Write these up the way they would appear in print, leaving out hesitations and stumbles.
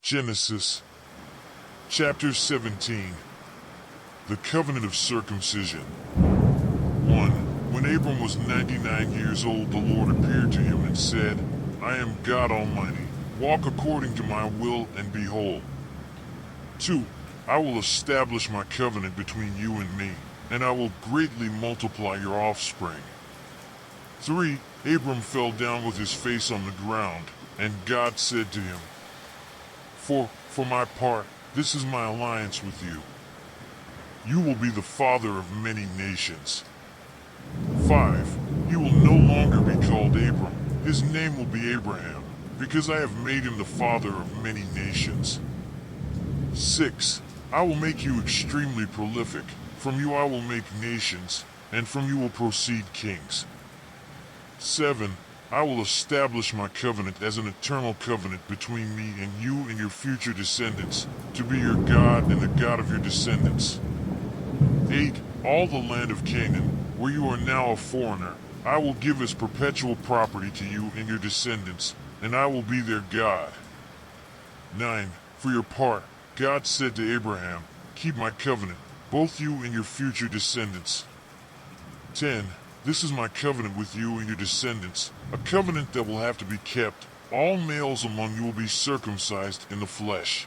Genesis chapter 17. The covenant of circumcision. 1. When Abram was 99 years old, the Lord appeared to him and said, I am God Almighty. Walk according to my will and be whole. 2. I will establish my covenant between you and me, and I will greatly multiply your offspring. 3. Abram fell down with his face on the ground, and God said to him, For my part, this is my alliance with you. You will be the father of many nations. 5. He will no longer be called Abram. His name will be Abraham, because I have made him the father of many nations. 6. I will make you extremely prolific. From you I will make nations, and from you will proceed kings. 7. I will establish my covenant as an eternal covenant between me and you and your future descendants, to be your God and the God of your descendants. 8. All the land of Canaan, where you are now a foreigner, I will give as perpetual property to you and your descendants, and I will be their God. 9. For your part, God said to Abraham, keep my covenant, both you and your future descendants. 10. This is my covenant with you and your descendants, a covenant that will have to be kept. All males among you will be circumcised in the flesh.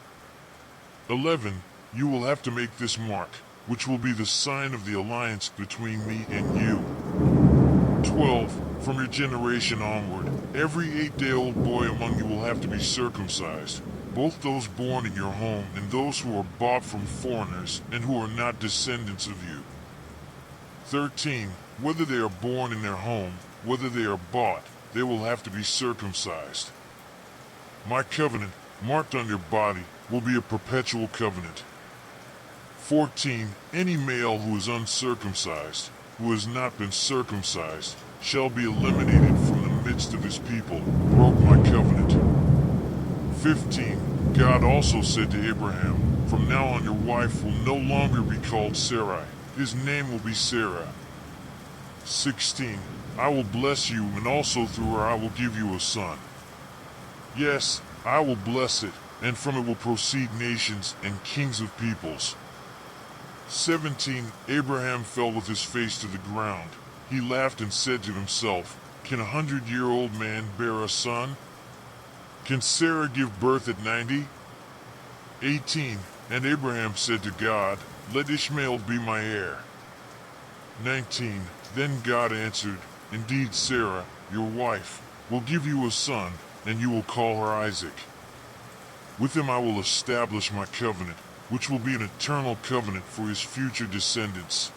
11. You will have to make this mark, which will be the sign of the alliance between me and you. 12. From your generation onward, every 8-day-old boy among you will have to be circumcised, both those born in your home and those who are bought from foreigners and who are not descendants of you. 13. Whether they are born in their home, whether they are bought, they will have to be circumcised. My covenant, marked on your body, will be a perpetual covenant. 14. Any male who is uncircumcised, who has not been circumcised, shall be eliminated from the midst of his people, broke my covenant. 15. God also said to Abraham, from now on your wife will no longer be called Sarai. His name will be Sarah. 16. I will bless you, and also through her I will give you a son. Yes, I will bless it, and from it will proceed nations and kings of peoples. 17. Abraham fell with his face to the ground. He laughed and said to himself, can a 100-year-old man bear a son? Can Sarah give birth at 90? 18. And Abraham said to God, let Ishmael be my heir. 19. Then God answered, indeed Sarah, your wife, will give you a son, and you will call her Isaac. With him I will establish my covenant, which will be an eternal covenant for his future descendants.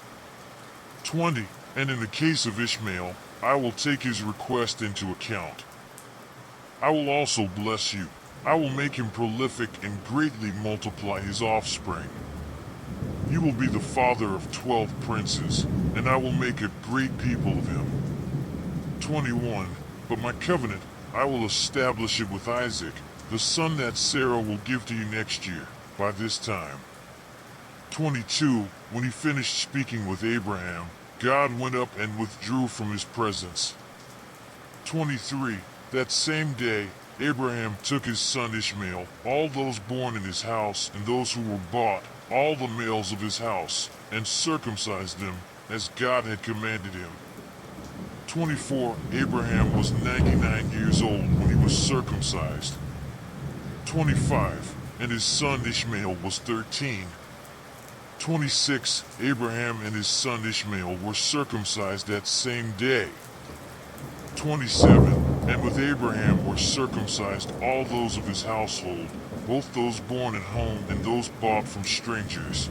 20. And in the case of Ishmael, I will take his request into account. I will also bless you. I will make him prolific and greatly multiply his offspring. You will be the father of 12 princes, and I will make a great people of him. 21. But my covenant, I will establish it with Isaac, the son that Sarah will give to you next year, by this time. 22. When he finished speaking with Abraham, God went up and withdrew from his presence. 23. That same day, Abraham took his son Ishmael, all those born in his house and those who were bought, all the males of his house, and circumcised them, as God had commanded him. 24. Abraham was 99 years old when he was circumcised. 25. And his son Ishmael was 13. 26. Abraham and his son Ishmael were circumcised that same day. 27. And with Abraham were circumcised all those of his household, both those born at home and those bought from strangers.